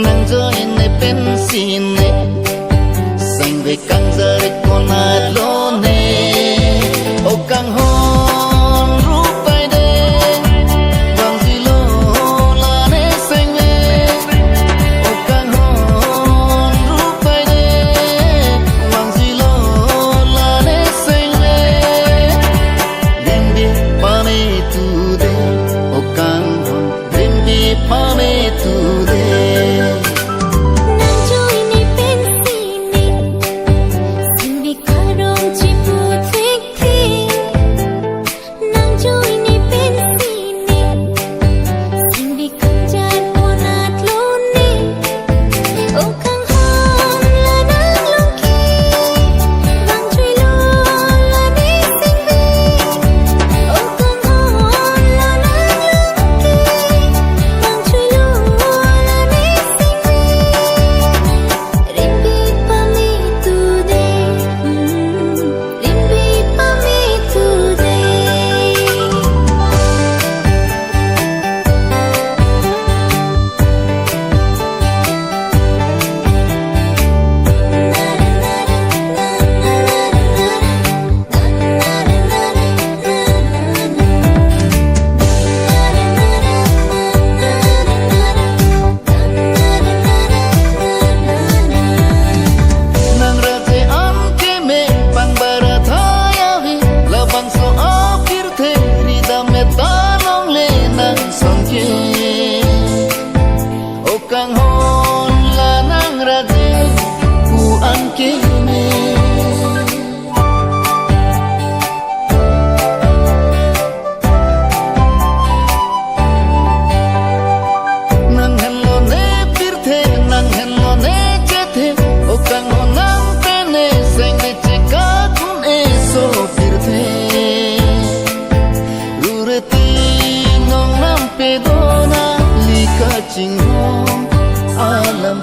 nangjoine pensine sang ve kang zare kona lone o kang hon rupai de bang zilo la ne sang ve o kang hon rupai de bang zilo la ne sang ve rimbi pane tu de o kang hon rimbi pane tu de o kang hon la nang raje ku an kene nang hello ne pirthe nang hello ne chethe o kang hon nang pene seng de cheka kun e so pirthe rureti nong nam pedona lika chingom alam